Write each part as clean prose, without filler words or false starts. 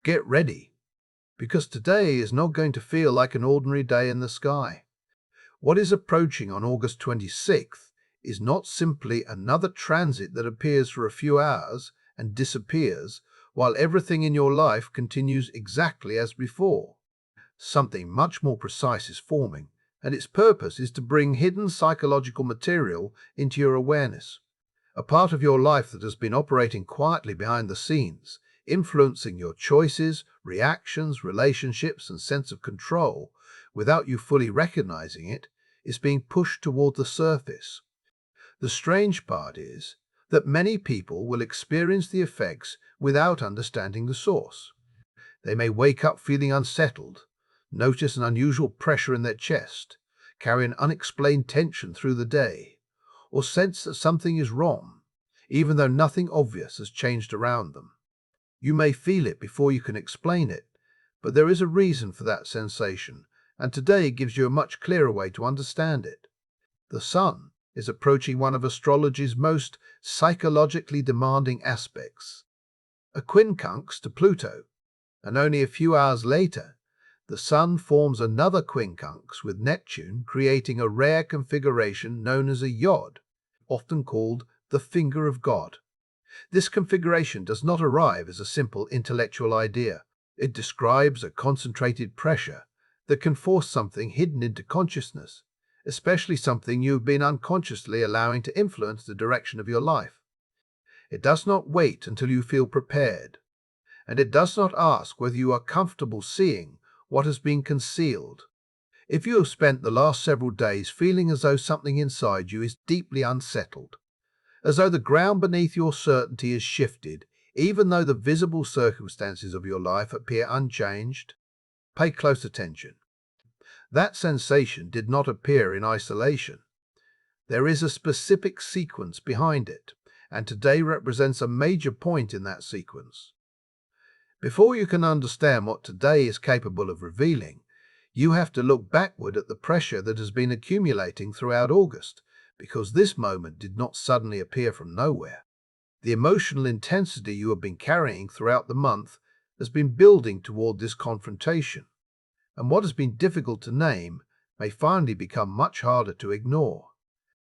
Get ready, because today is not going to feel like an ordinary day in the sky. What is approaching on August 26th is not simply another transit that appears for a few hours and disappears while everything in your life continues exactly as before. Something much more precise is forming, and its purpose is to bring hidden psychological material into your awareness. A part of your life that has been operating quietly behind the scenes, influencing your choices, reactions, relationships, and sense of control, without you fully recognizing it, is being pushed toward the surface. The strange part is that many people will experience the effects without understanding the source. They may wake up feeling unsettled, notice an unusual pressure in their chest, carry an unexplained tension through the day, or sense that something is wrong, even though nothing obvious has changed around them. You may feel it before you can explain it, but there is a reason for that sensation, and today gives you a much clearer way to understand it. The Sun is approaching one of astrology's most psychologically demanding aspects, a quincunx to Pluto, and only a few hours later, the Sun forms another quincunx with Neptune, creating a rare configuration known as a yod, often called the finger of God. This configuration does not arrive as a simple intellectual idea. It describes a concentrated pressure that can force something hidden into consciousness, especially something you've been unconsciously allowing to influence the direction of your life. It does not wait until you feel prepared, and it does not ask whether you are comfortable seeing what has been concealed. If you have spent the last several days feeling as though something inside you is deeply unsettled, as though the ground beneath your certainty is shifted, even though the visible circumstances of your life appear unchanged, pay close attention. That sensation did not appear in isolation. There is a specific sequence behind it, and today represents a major point in that sequence. Before you can understand what today is capable of revealing, you have to look backward at the pressure that has been accumulating throughout August, because this moment did not suddenly appear from nowhere. The emotional intensity you have been carrying throughout the month has been building toward this confrontation, and what has been difficult to name may finally become much harder to ignore.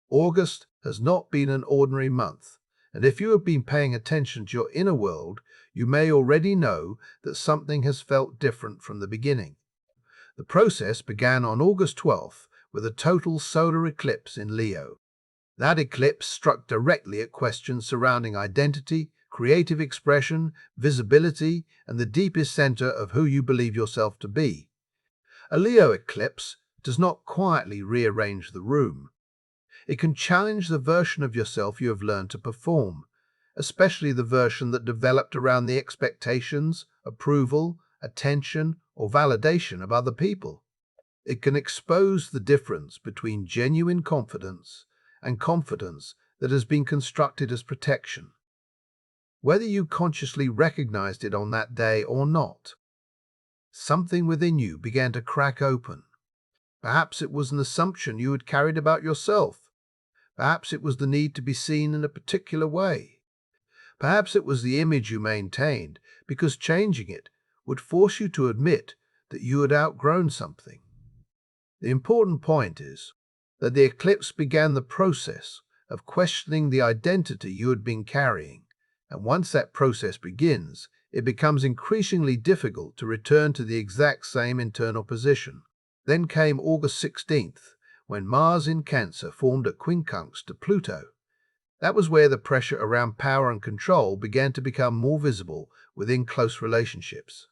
August has not been an ordinary month, and if you have been paying attention to your inner world, you may already know that something has felt different from the beginning. The process began on August 12th with a total solar eclipse in Leo. That eclipse struck directly at questions surrounding identity, creative expression, visibility, and the deepest center of who you believe yourself to be. A Leo eclipse does not quietly rearrange the room. It can challenge the version of yourself you have learned to perform, especially the version that developed around the expectations, approval, attention, or validation of other people. It can expose the difference between genuine confidence and confidence that has been constructed as protection. Whether you consciously recognized it on that day or not, something within you began to crack open. Perhaps it was an assumption you had carried about yourself. Perhaps it was the need to be seen in a particular way. Perhaps it was the image you maintained, because changing it would force you to admit that you had outgrown something. The important point is that the eclipse began the process of questioning the identity you had been carrying, and once that process begins, it becomes increasingly difficult to return to the exact same internal position. Then came August 16th, when Mars in Cancer formed a quincunx to Pluto. That was where the pressure around power and control began to become more visible within close relationships.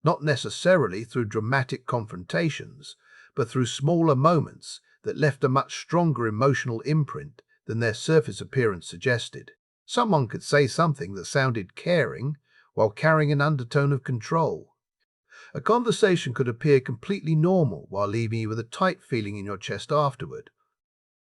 Not necessarily through dramatic confrontations, but through smaller moments that left a much stronger emotional imprint than their surface appearance suggested. Someone could say something that sounded caring while carrying an undertone of control. A conversation could appear completely normal while leaving you with a tight feeling in your chest afterward.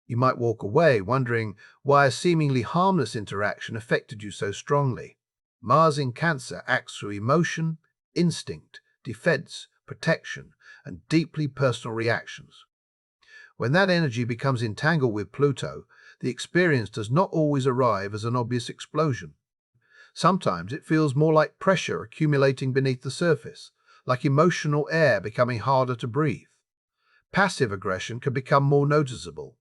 You might walk away wondering why a seemingly harmless interaction affected you so strongly. Mars in Cancer acts through emotion, instinct, defense, protection, and deeply personal reactions. When that energy becomes entangled with Pluto, the experience does not always arrive as an obvious explosion. Sometimes it feels more like pressure accumulating beneath the surface, like emotional air becoming harder to breathe. Passive aggression can become more noticeable.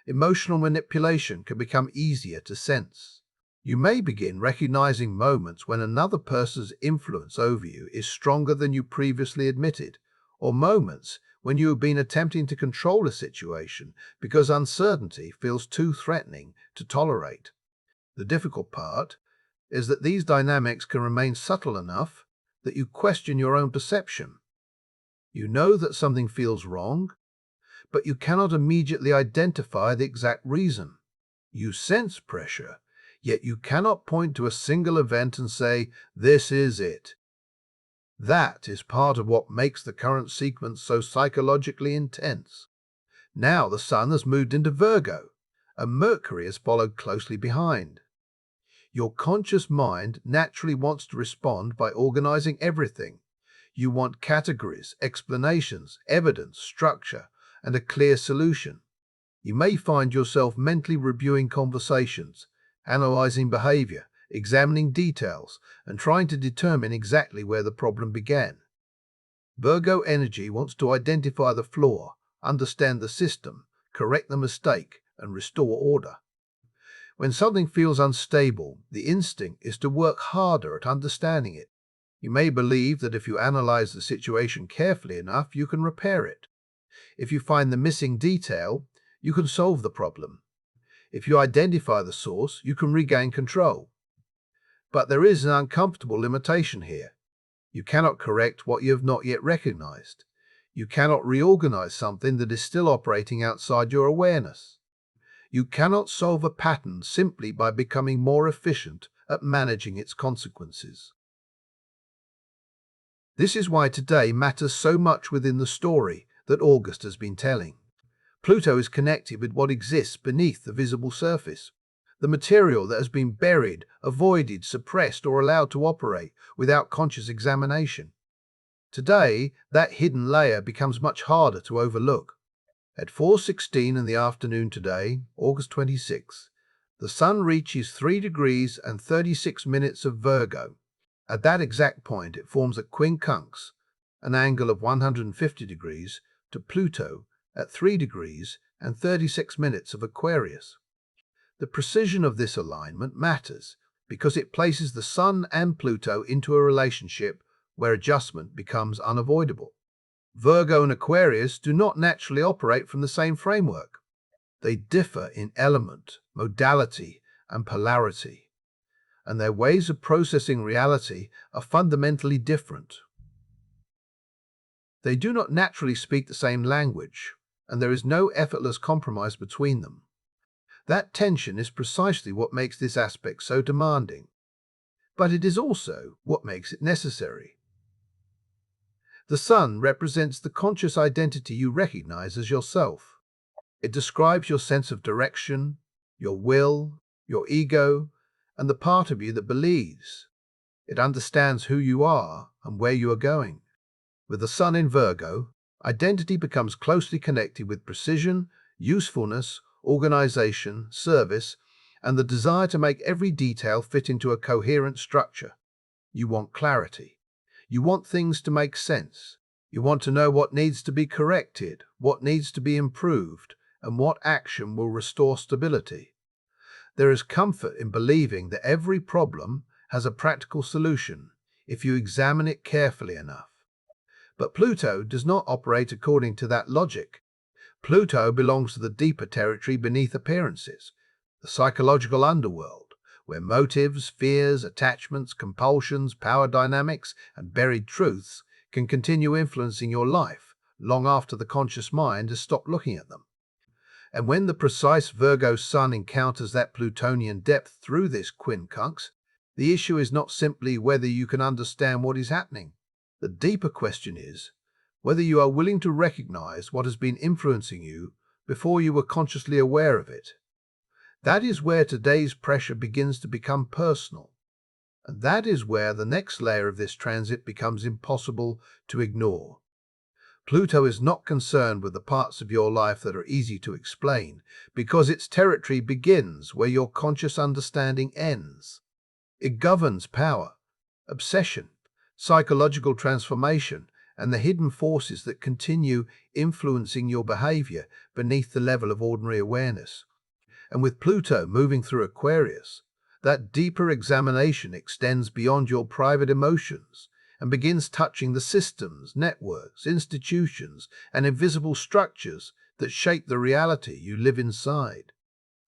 Emotional manipulation can become easier to sense. You may begin recognizing moments when another person's influence over you is stronger than you previously admitted, or moments when you have been attempting to control a situation because uncertainty feels too threatening to tolerate. The difficult part is that these dynamics can remain subtle enough that you question your own perception. You know that something feels wrong, but you cannot immediately identify the exact reason. You sense pressure, yet you cannot point to a single event and say, "This is it." That is part of what makes the current sequence so psychologically intense. Now the Sun has moved into Virgo, and Mercury has followed closely behind. Your conscious mind naturally wants to respond by organizing everything. You want categories, explanations, evidence, structure, and a clear solution. You may find yourself mentally reviewing conversations, analyzing behavior, examining details, and trying to determine exactly where the problem began. Virgo energy wants to identify the flaw, understand the system, correct the mistake, and restore order. When something feels unstable, the instinct is to work harder at understanding it. You may believe that if you analyze the situation carefully enough, you can repair it. If you find the missing detail, you can solve the problem. If you identify the source, you can regain control. But there is an uncomfortable limitation here. You cannot correct what you have not yet recognized. You cannot reorganize something that is still operating outside your awareness. You cannot solve a pattern simply by becoming more efficient at managing its consequences. This is why today matters so much within the story that August has been telling. Pluto is connected with what exists beneath the visible surface, the material that has been buried, avoided, suppressed, or allowed to operate without conscious examination. Today, that hidden layer becomes much harder to overlook. At 4:16 in the afternoon today, August 26, the Sun reaches 3 degrees and 36 minutes of Virgo. At that exact point, it forms a quincunx, an angle of 150 degrees, to Pluto at 3 degrees and 36 minutes of Aquarius. The precision of this alignment matters because it places the Sun and Pluto into a relationship where adjustment becomes unavoidable. Virgo and Aquarius do not naturally operate from the same framework. They differ in element, modality, and polarity, and their ways of processing reality are fundamentally different. They do not naturally speak the same language, and there is no effortless compromise between them. That tension is precisely what makes this aspect so demanding, but it is also what makes it necessary. The Sun represents the conscious identity you recognize as yourself. It describes your sense of direction, your will, your ego, and the part of you that believes. It understands who you are and where you are going. With the Sun in Virgo, identity becomes closely connected with precision, usefulness, organization, service, and the desire to make every detail fit into a coherent structure. You want clarity. You want things to make sense. You want to know what needs to be corrected, what needs to be improved, and what action will restore stability. There is comfort in believing that every problem has a practical solution if you examine it carefully enough. But Pluto does not operate according to that logic. Pluto belongs to the deeper territory beneath appearances, the psychological underworld, where motives, fears, attachments, compulsions, power dynamics, and buried truths can continue influencing your life long after the conscious mind has stopped looking at them. And when the precise Virgo Sun encounters that Plutonian depth through this quincunx, the issue is not simply whether you can understand what is happening. The deeper question is whether you are willing to recognize what has been influencing you before you were consciously aware of it. That is where today's pressure begins to become personal, and that is where the next layer of this transit becomes impossible to ignore. Pluto is not concerned with the parts of your life that are easy to explain, because its territory begins where your conscious understanding ends. It governs power, obsession, psychological transformation, and the hidden forces that continue influencing your behavior beneath the level of ordinary awareness. And with Pluto moving through Aquarius, that deeper examination extends beyond your private emotions and begins touching the systems, networks, institutions, and invisible structures that shape the reality you live inside.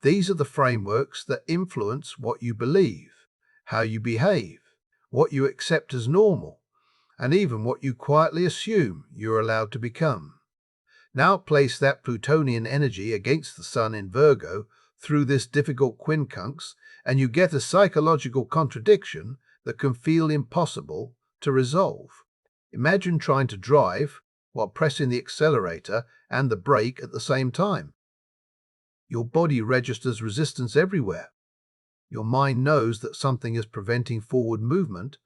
These are the frameworks that influence what you believe, how you behave, what you accept as normal, and even what you quietly assume you're allowed to become. Now place that Plutonian energy against the Sun in Virgo through this difficult quincunx, and you get a psychological contradiction that can feel impossible to resolve. Imagine trying to drive while pressing the accelerator and the brake at the same time. Your body registers resistance everywhere. Your mind knows that something is preventing forward movement,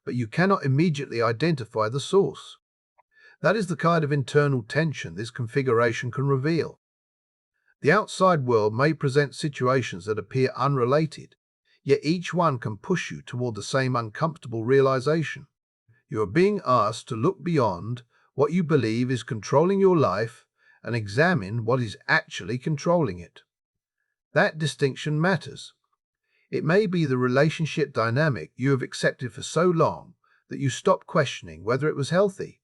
but you cannot immediately identify the source. That is the kind of internal tension this configuration can reveal. The outside world may present situations that appear unrelated, yet each one can push you toward the same uncomfortable realization. You are being asked to look beyond what you believe is controlling your life and examine what is actually controlling it. That distinction matters. It may be the relationship dynamic you have accepted for so long that you stop questioning whether it was healthy.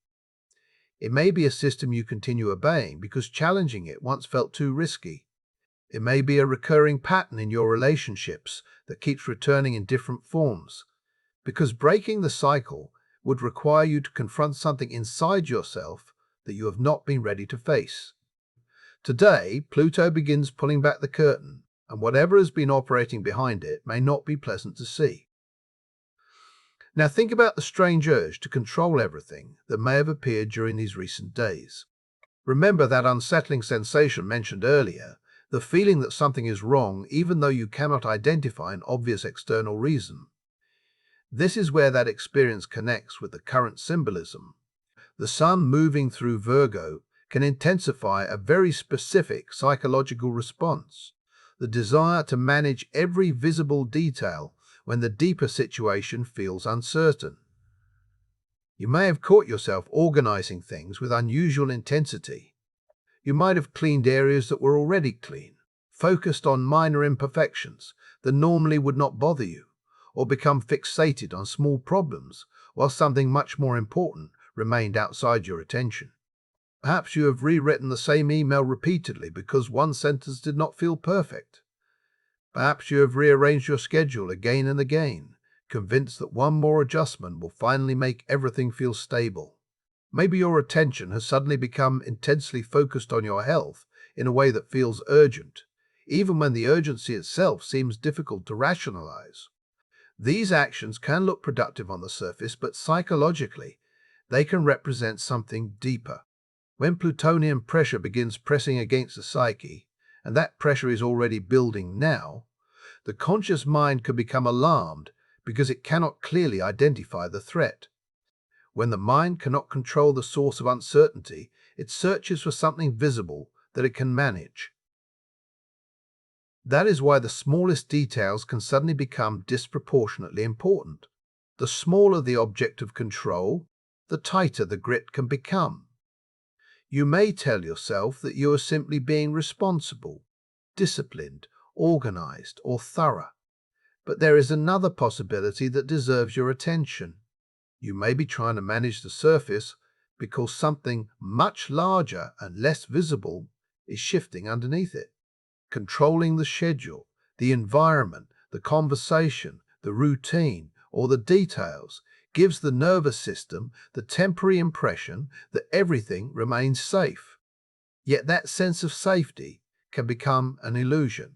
It may be a system you continue obeying because challenging it once felt too risky. It may be a recurring pattern in your relationships that keeps returning in different forms, because breaking the cycle would require you to confront something inside yourself that you have not been ready to face. Today, Pluto begins pulling back the curtain, and whatever has been operating behind it may not be pleasant to see. Now think about the strange urge to control everything that may have appeared during these recent days. Remember that unsettling sensation mentioned earlier, the feeling that something is wrong even though you cannot identify an obvious external reason. This is where that experience connects with the current symbolism. The Sun moving through Virgo can intensify a very specific psychological response, the desire to manage every visible detail when the deeper situation feels uncertain. You may have caught yourself organizing things with unusual intensity. You might have cleaned areas that were already clean, focused on minor imperfections that normally would not bother you, or become fixated on small problems while something much more important remained outside your attention. Perhaps you have rewritten the same email repeatedly because one sentence did not feel perfect. Perhaps you have rearranged your schedule again and again, convinced that one more adjustment will finally make everything feel stable. Maybe your attention has suddenly become intensely focused on your health in a way that feels urgent, even when the urgency itself seems difficult to rationalize. These actions can look productive on the surface, but psychologically, they can represent something deeper. When plutonian pressure begins pressing against the psyche, and that pressure is already building now, the conscious mind can become alarmed because it cannot clearly identify the threat. When the mind cannot control the source of uncertainty, it searches for something visible that it can manage. That is why the smallest details can suddenly become disproportionately important. The smaller the object of control, the tighter the grip can become. You may tell yourself that you are simply being responsible, disciplined, organized, or thorough. But there is another possibility that deserves your attention. You may be trying to manage the surface because something much larger and less visible is shifting underneath it. Controlling the schedule, the environment, the conversation, the routine, or the details gives the nervous system the temporary impression that everything remains safe. Yet that sense of safety can become an illusion.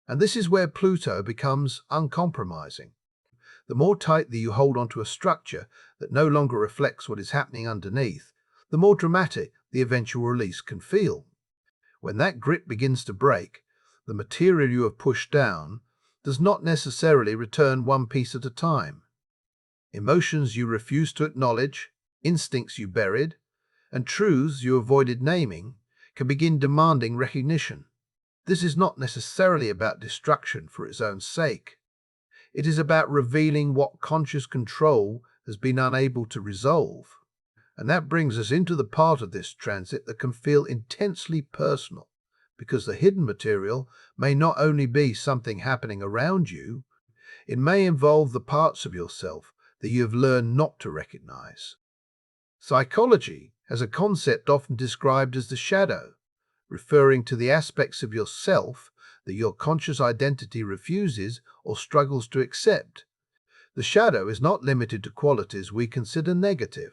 And this is where Pluto becomes uncompromising. The more tightly you hold onto a structure that no longer reflects what is happening underneath, the more dramatic the eventual release can feel. When that grip begins to break, the material you have pushed down does not necessarily return one piece at a time. Emotions you refused to acknowledge, instincts you buried, and truths you avoided naming can begin demanding recognition. This is not necessarily about destruction for its own sake. It is about revealing what conscious control has been unable to resolve. And that brings us into the part of this transit that can feel intensely personal, because the hidden material may not only be something happening around you, it may involve the parts of yourself that you have learned not to recognize. Psychology has a concept often described as the shadow, referring to the aspects of yourself that your conscious identity refuses or struggles to accept. The shadow is not limited to qualities we consider negative.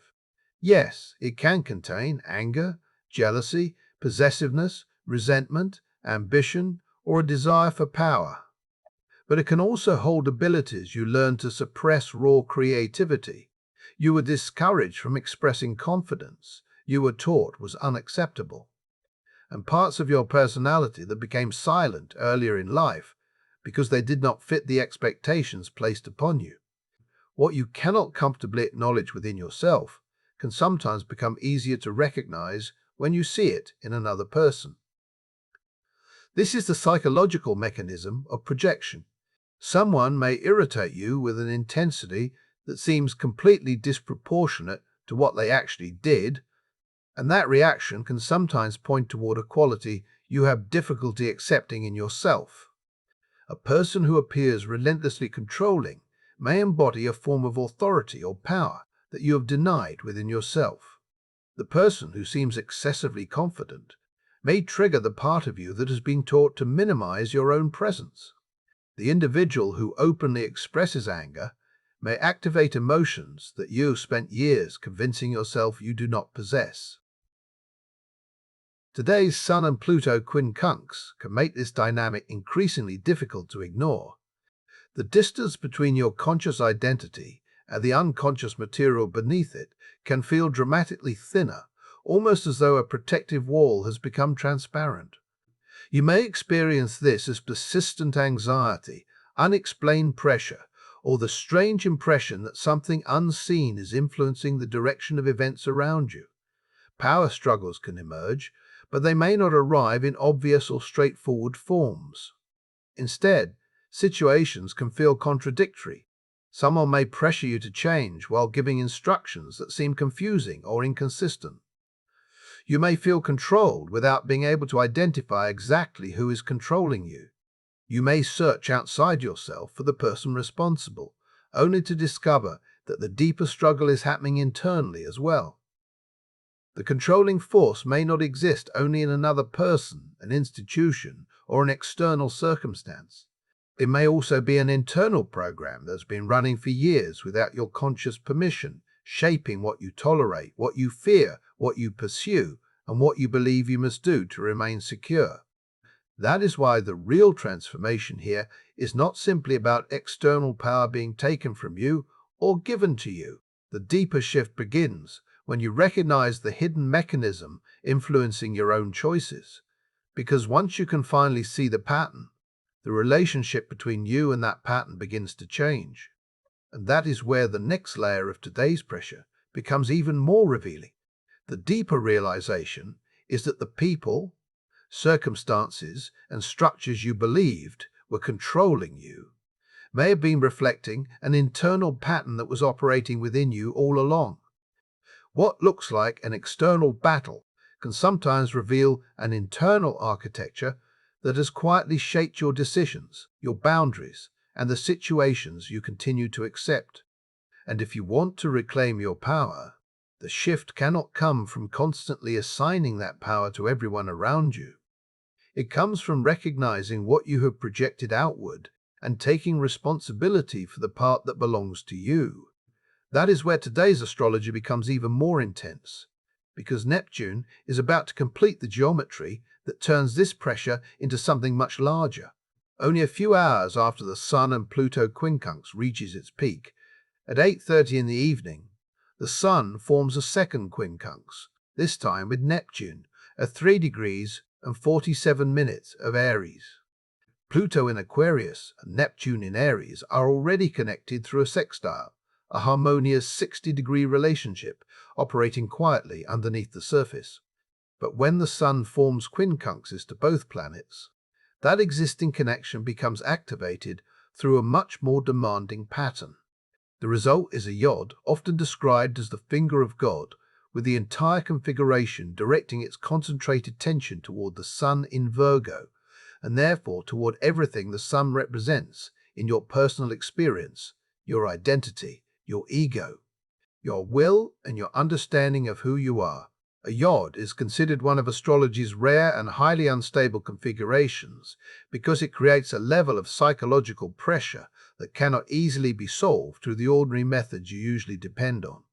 Yes, it can contain anger, jealousy, possessiveness, resentment, ambition, or a desire for power. But it can also hold abilities you learn to suppress raw creativity. You were discouraged from expressing confidence you were taught was unacceptable. And parts of your personality that became silent earlier in life because they did not fit the expectations placed upon you. What you cannot comfortably acknowledge within yourself can sometimes become easier to recognize when you see it in another person. This is the psychological mechanism of projection. Someone may irritate you with an intensity that seems completely disproportionate to what they actually did, and that reaction can sometimes point toward a quality you have difficulty accepting in yourself. A person who appears relentlessly controlling may embody a form of authority or power that you have denied within yourself. The person who seems excessively confident may trigger the part of you that has been taught to minimize your own presence. The individual who openly expresses anger may activate emotions that you have spent years convincing yourself you do not possess. Today's Sun and Pluto quincunx can make this dynamic increasingly difficult to ignore. The distance between your conscious identity and the unconscious material beneath it can feel dramatically thinner, almost as though a protective wall has become transparent. You may experience this as persistent anxiety, unexplained pressure, or the strange impression that something unseen is influencing the direction of events around you. Power struggles can emerge, but they may not arrive in obvious or straightforward forms. Instead, situations can feel contradictory. Someone may pressure you to change while giving instructions that seem confusing or inconsistent. You may feel controlled without being able to identify exactly who is controlling you. You may search outside yourself for the person responsible, only to discover that the deeper struggle is happening internally as well. The controlling force may not exist only in another person, an institution, or an external circumstance. It may also be an internal program that's been running for years without your conscious permission, shaping what you tolerate, what you fear, what you pursue, and what you believe you must do to remain secure. That is why the real transformation here is not simply about external power being taken from you or given to you. The deeper shift begins when you recognize the hidden mechanism influencing your own choices. Because once you can finally see the pattern, the relationship between you and that pattern begins to change. And that is where the next layer of today's pressure becomes even more revealing. The deeper realization is that the people, circumstances, and structures you believed were controlling you may have been reflecting an internal pattern that was operating within you all along. What looks like an external battle can sometimes reveal an internal architecture that has quietly shaped your decisions, your boundaries, and the situations you continue to accept. And if you want to reclaim your power, the shift cannot come from constantly assigning that power to everyone around you. It comes from recognizing what you have projected outward and taking responsibility for the part that belongs to you. That is where today's astrology becomes even more intense, because Neptune is about to complete the geometry that turns this pressure into something much larger. Only a few hours after the Sun and Pluto quincunx reaches its peak, at 8:30 in the evening, the Sun forms a second quincunx, this time with Neptune, at 3 degrees and 47 minutes of Aries. Pluto in Aquarius and Neptune in Aries are already connected through a sextile, a harmonious 60-degree relationship operating quietly underneath the surface. But when the Sun forms quincunxes to both planets, that existing connection becomes activated through a much more demanding pattern. The result is a yod, often described as the finger of God, with the entire configuration directing its concentrated tension toward the Sun in Virgo, and therefore toward everything the Sun represents in your personal experience, your identity, your ego, your will, and your understanding of who you are. A yod is considered one of astrology's rare and highly unstable configurations because it creates a level of psychological pressure that cannot easily be solved through the ordinary methods you usually depend on.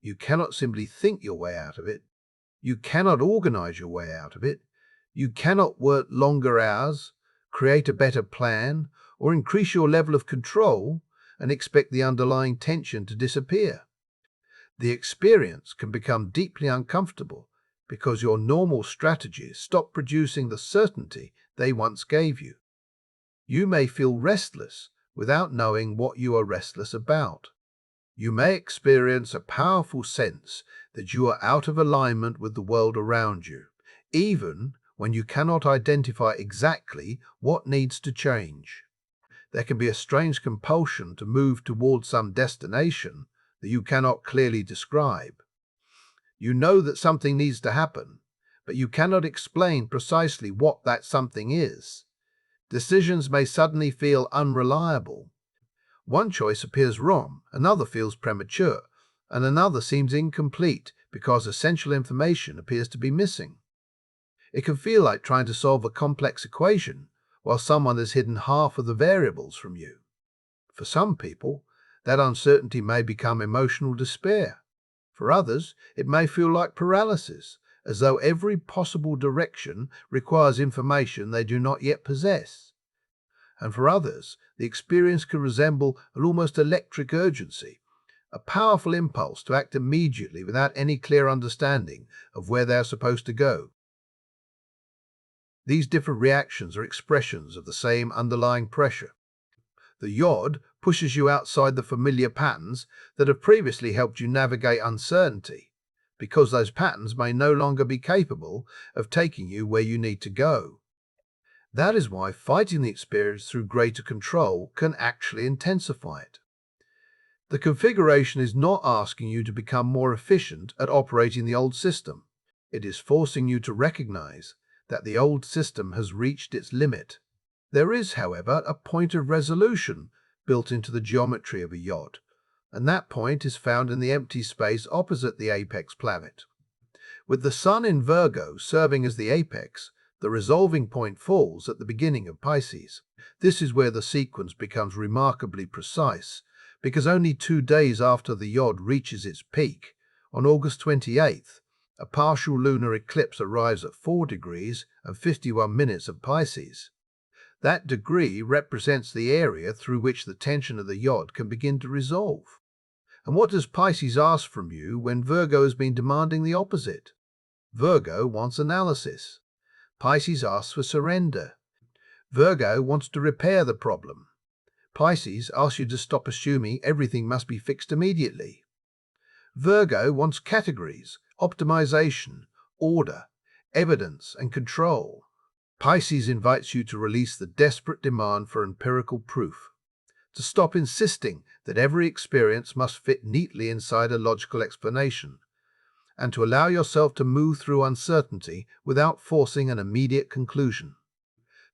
You cannot simply think your way out of it. You cannot organize your way out of it. You cannot work longer hours, create a better plan, or increase your level of control and expect the underlying tension to disappear. The experience can become deeply uncomfortable because your normal strategies stop producing the certainty they once gave you. You may feel restless without knowing what you are restless about. You may experience a powerful sense that you are out of alignment with the world around you, even when you cannot identify exactly what needs to change. There can be a strange compulsion to move towards some destination that you cannot clearly describe. You know that something needs to happen, but you cannot explain precisely what that something is. Decisions may suddenly feel unreliable. One choice appears wrong, another feels premature, and another seems incomplete because essential information appears to be missing. It can feel like trying to solve a complex equation while someone has hidden half of the variables from you. For some people, that uncertainty may become emotional despair. For others, it may feel like paralysis, as though every possible direction requires information they do not yet possess. And for others, the experience can resemble an almost electric urgency, a powerful impulse to act immediately without any clear understanding of where they are supposed to go. These different reactions are expressions of the same underlying pressure. The yod pushes you outside the familiar patterns that have previously helped you navigate uncertainty, because those patterns may no longer be capable of taking you where you need to go. That is why fighting the experience through greater control can actually intensify it. The configuration is not asking you to become more efficient at operating the old system. It is forcing you to recognize that the old system has reached its limit. There is, however, a point of resolution built into the geometry of a yod, and that point is found in the empty space opposite the apex planet. With the Sun in Virgo serving as the apex, the resolving point falls at the beginning of Pisces. This is where the sequence becomes remarkably precise, because only 2 days after the yod reaches its peak, on August 28th, a partial lunar eclipse arrives at 4 degrees and 51 minutes of Pisces. That degree represents the area through which the tension of the yod can begin to resolve. And what does Pisces ask from you when Virgo has been demanding the opposite? Virgo wants analysis. Pisces asks for surrender. Virgo wants to repair the problem. Pisces asks you to stop assuming everything must be fixed immediately. Virgo wants categories, optimization, order, evidence, and control. Pisces invites you to release the desperate demand for empirical proof, to stop insisting that every experience must fit neatly inside a logical explanation, and to allow yourself to move through uncertainty without forcing an immediate conclusion.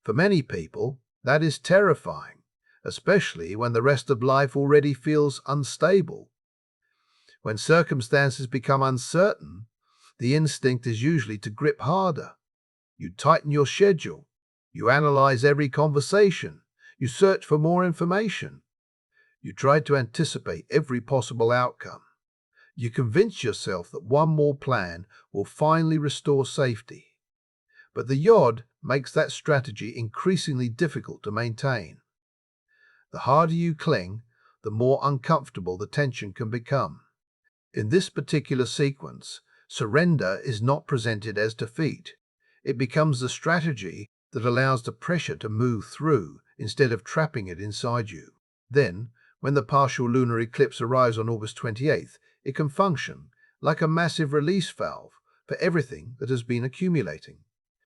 For many people, that is terrifying, especially when the rest of life already feels unstable. When circumstances become uncertain, the instinct is usually to grip harder. You tighten your schedule. You analyze every conversation. You search for more information. You try to anticipate every possible outcome. You convince yourself that one more plan will finally restore safety. But the yod makes that strategy increasingly difficult to maintain. The harder you cling, the more uncomfortable the tension can become. In this particular sequence, surrender is not presented as defeat. It becomes the strategy that allows the pressure to move through instead of trapping it inside you. Then, when the partial lunar eclipse arrives on August 28th, it can function like a massive release valve for everything that has been accumulating.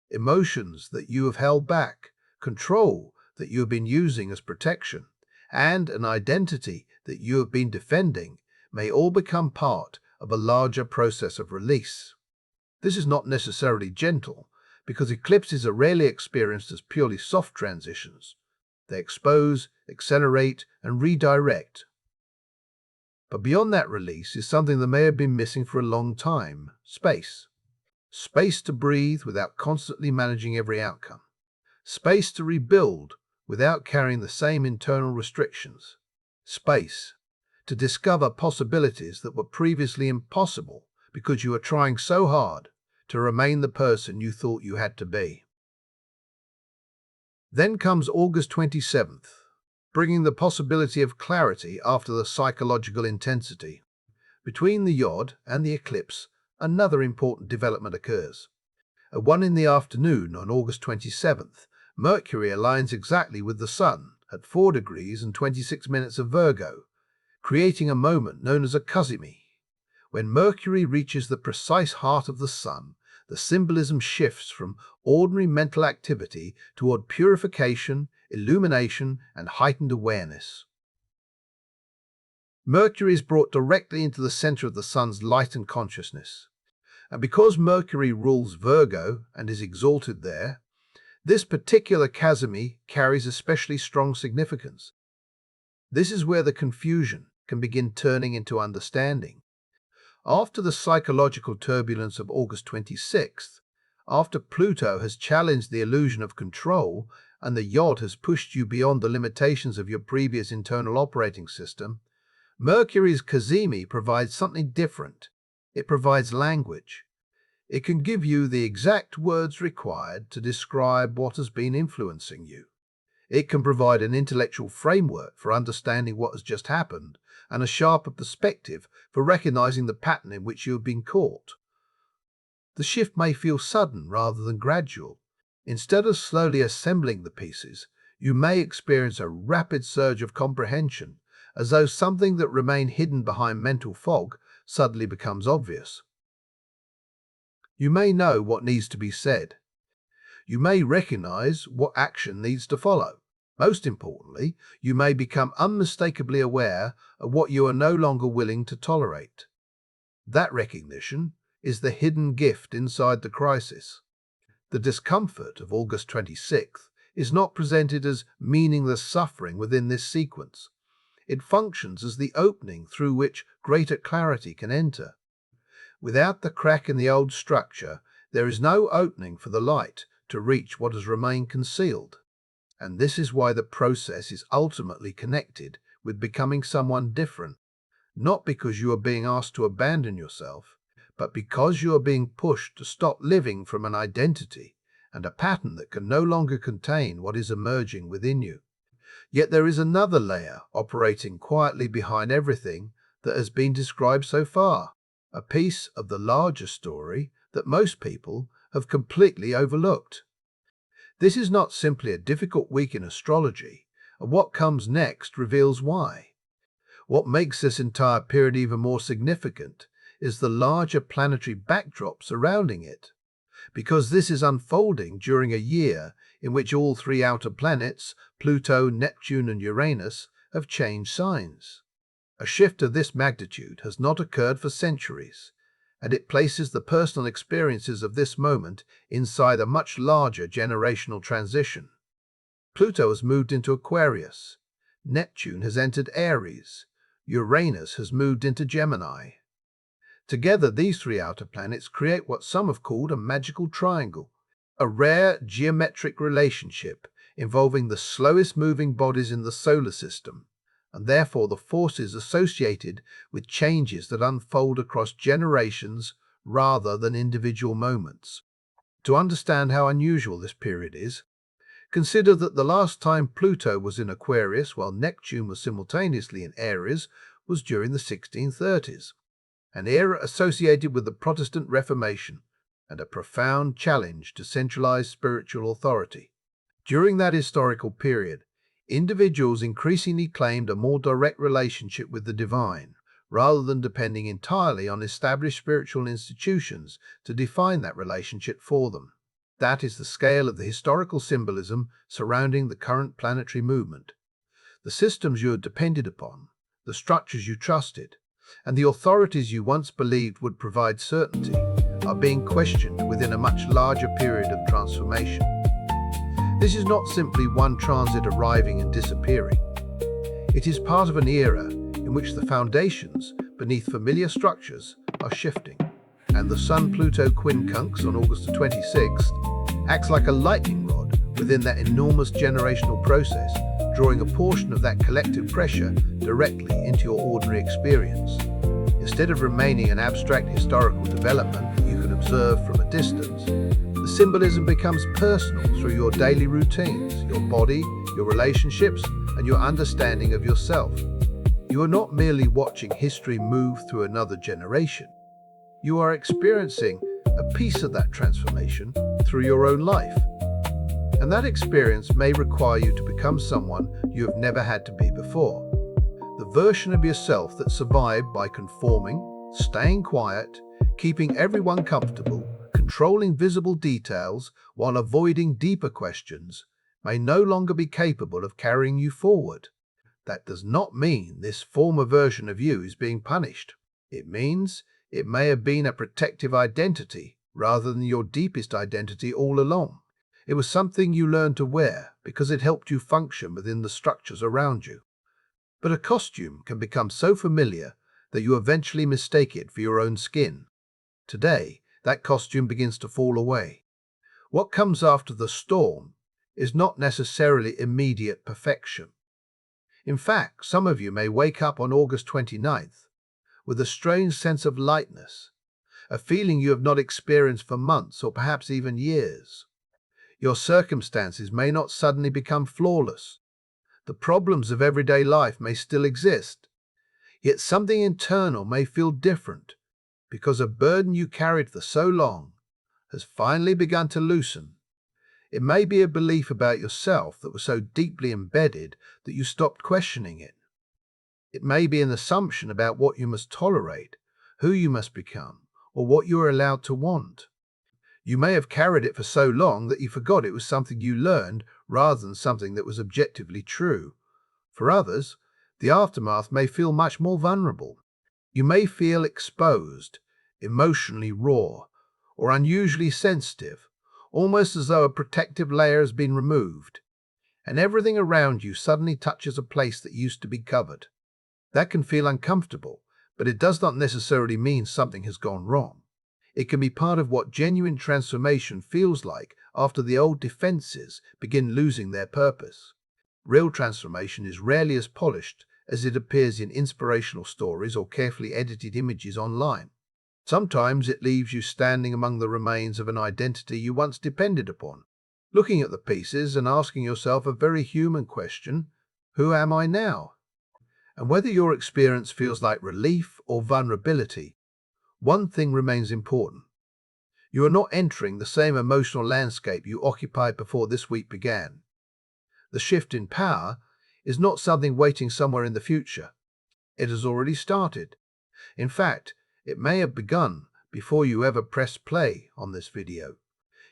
Emotions that you have held back, control that you have been using as protection, and an identity that you have been defending may all become part of a larger process of release. This is not necessarily gentle, because eclipses are rarely experienced as purely soft transitions. They expose, accelerate, and redirect. But beyond that release is something that may have been missing for a long time: space. Space to breathe without constantly managing every outcome. Space to rebuild without carrying the same internal restrictions. Space to discover possibilities that were previously impossible because you were trying so hard to remain the person you thought you had to be. Then comes August 27th, bringing the possibility of clarity after the psychological intensity. Between the Yod and the eclipse, another important development occurs. At 1 in the afternoon on August 27th, Mercury aligns exactly with the Sun at 4 degrees and 26 minutes of Virgo, creating a moment known as a cosmi. When Mercury reaches the precise heart of the Sun, the symbolism shifts from ordinary mental activity toward purification, illumination, and heightened awareness. Mercury is brought directly into the center of the Sun's light and consciousness. And because Mercury rules Virgo and is exalted there, this particular chasmi carries especially strong significance. This is where the confusion can begin turning into understanding. After the psychological turbulence of August 26th, after Pluto has challenged the illusion of control and the Yod has pushed you beyond the limitations of your previous internal operating system, Mercury's cosmi provides something different. It provides language. It can give you the exact words required to describe what has been influencing you. It can provide an intellectual framework for understanding what has just happened and a sharper perspective for recognizing the pattern in which you have been caught. The shift may feel sudden rather than gradual. Instead of slowly assembling the pieces, you may experience a rapid surge of comprehension, as though something that remained hidden behind mental fog suddenly becomes obvious. You may know what needs to be said. You may recognize what action needs to follow. Most importantly, you may become unmistakably aware of what you are no longer willing to tolerate. That recognition is the hidden gift inside the crisis. The discomfort of August 26th is not presented as meaningless suffering within this sequence. It functions as the opening through which greater clarity can enter. Without the crack in the old structure, there is no opening for the light to reach what has remained concealed. And this is why the process is ultimately connected with becoming someone different, not because you are being asked to abandon yourself, but because you are being pushed to stop living from an identity and a pattern that can no longer contain what is emerging within you. Yet there is another layer operating quietly behind everything that has been described so far, a piece of the larger story that most people have completely overlooked. This is not simply a difficult week in astrology, and what comes next reveals why. What makes this entire period even more significant is the larger planetary backdrop surrounding it, because this is unfolding during a year in which all three outer planets, Pluto, Neptune, and Uranus, have changed signs. A shift of this magnitude has not occurred for centuries, and it places the personal experiences of this moment inside a much larger generational transition. Pluto has moved into Aquarius, Neptune has entered Aries, Uranus has moved into Gemini. Together, these three outer planets create what some have called a magical triangle, a rare geometric relationship involving the slowest moving bodies in the solar system, and therefore the forces associated with changes that unfold across generations rather than individual moments. To understand how unusual this period is, consider that the last time Pluto was in Aquarius while Neptune was simultaneously in Aries was during the 1630s, an era associated with the Protestant Reformation and a profound challenge to centralized spiritual authority. During that historical period, individuals increasingly claimed a more direct relationship with the divine, rather than depending entirely on established spiritual institutions to define that relationship for them. That is the scale of the historical symbolism surrounding the current planetary movement. The systems you had depended upon, the structures you trusted, and the authorities you once believed would provide certainty are being questioned within a much larger period of transformation. This is not simply one transit arriving and disappearing. It is part of an era in which the foundations beneath familiar structures are shifting, and the Sun-Pluto quincunx on August the 26th acts like a lightning rod within that enormous generational process, drawing a portion of that collective pressure directly into your ordinary experience. Instead of remaining an abstract historical development that you can observe from a distance, the symbolism becomes personal through your daily routines, your body, your relationships, and your understanding of yourself. You are not merely watching history move through another generation. You are experiencing a piece of that transformation through your own life. And that experience may require you to become someone you have never had to be before. The version of yourself that survived by conforming, staying quiet, keeping everyone comfortable, controlling visible details while avoiding deeper questions, may no longer be capable of carrying you forward. That does not mean this former version of you is being punished. It means it may have been a protective identity rather than your deepest identity all along. It was something you learned to wear because it helped you function within the structures around you. But a costume can become so familiar that you eventually mistake it for your own skin. Today, that costume begins to fall away. What comes after the storm is not necessarily immediate perfection. In fact, some of you may wake up on August 29th with a strange sense of lightness, a feeling you have not experienced for months or perhaps even years. Your circumstances may not suddenly become flawless. The problems of everyday life may still exist, yet something internal may feel different because a burden you carried for so long has finally begun to loosen. It may be a belief about yourself that was so deeply embedded that you stopped questioning it. It may be an assumption about what you must tolerate, who you must become, or what you are allowed to want. You may have carried it for so long that you forgot it was something you learned rather than something that was objectively true. For others, the aftermath may feel much more vulnerable. You may feel exposed, emotionally raw, or unusually sensitive, almost as though a protective layer has been removed, and everything around you suddenly touches a place that used to be covered. That can feel uncomfortable, but it does not necessarily mean something has gone wrong. It can be part of what genuine transformation feels like after the old defenses begin losing their purpose. Real transformation is rarely as polished as it appears in inspirational stories or carefully edited images online. Sometimes it leaves you standing among the remains of an identity you once depended upon, looking at the pieces and asking yourself a very human question: who am I now? And whether your experience feels like relief or vulnerability, one thing remains important. You are not entering the same emotional landscape you occupied before this week began. The shift in power is not something waiting somewhere in the future. It has already started. In fact, it may have begun before you ever pressed play on this video.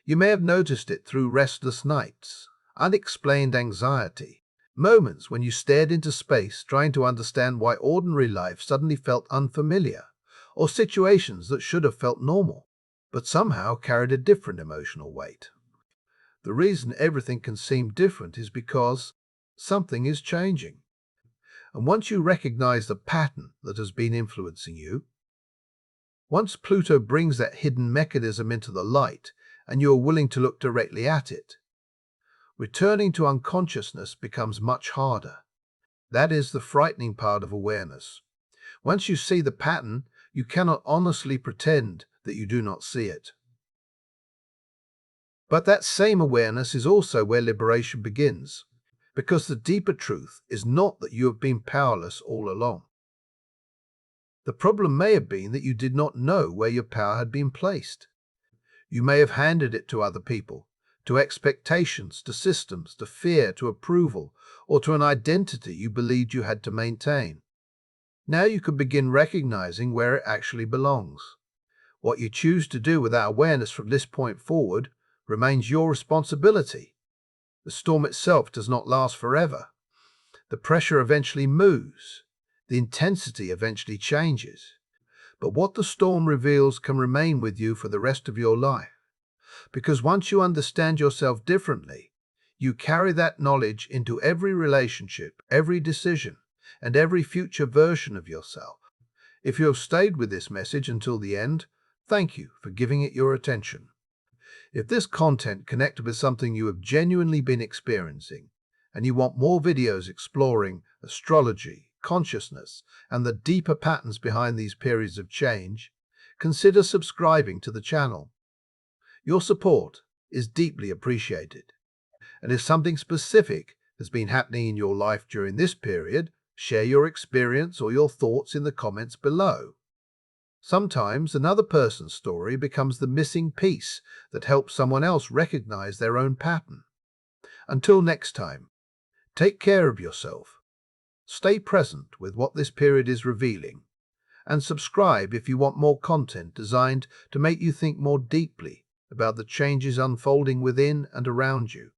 You may have noticed it through restless nights, unexplained anxiety, moments when you stared into space trying to understand why ordinary life suddenly felt unfamiliar, or situations that should have felt normal, but somehow carried a different emotional weight. The reason everything can seem different is because something is changing. And once you recognize the pattern that has been influencing you, once Pluto brings that hidden mechanism into the light and you are willing to look directly at it, returning to unconsciousness becomes much harder. That is the frightening part of awareness. Once you see the pattern, you cannot honestly pretend that you do not see it. But that same awareness is also where liberation begins, because the deeper truth is not that you have been powerless all along. The problem may have been that you did not know where your power had been placed. You may have handed it to other people, to expectations, to systems, to fear, to approval, or to an identity you believed you had to maintain. Now you can begin recognizing where it actually belongs. What you choose to do with that awareness from this point forward remains your responsibility. The storm itself does not last forever. The pressure eventually moves. The intensity eventually changes. But what the storm reveals can remain with you for the rest of your life. Because once you understand yourself differently, you carry that knowledge into every relationship, every decision, and every future version of yourself. If you have stayed with this message until the end, thank you for giving it your attention. If this content connected with something you have genuinely been experiencing, and you want more videos exploring astrology, consciousness, and the deeper patterns behind these periods of change, consider subscribing to the channel. Your support is deeply appreciated. And if something specific has been happening in your life during this period, share your experience or your thoughts in the comments below. Sometimes another person's story becomes the missing piece that helps someone else recognize their own pattern. Until next time, take care of yourself, stay present with what this period is revealing, and subscribe if you want more content designed to make you think more deeply about the changes unfolding within and around you.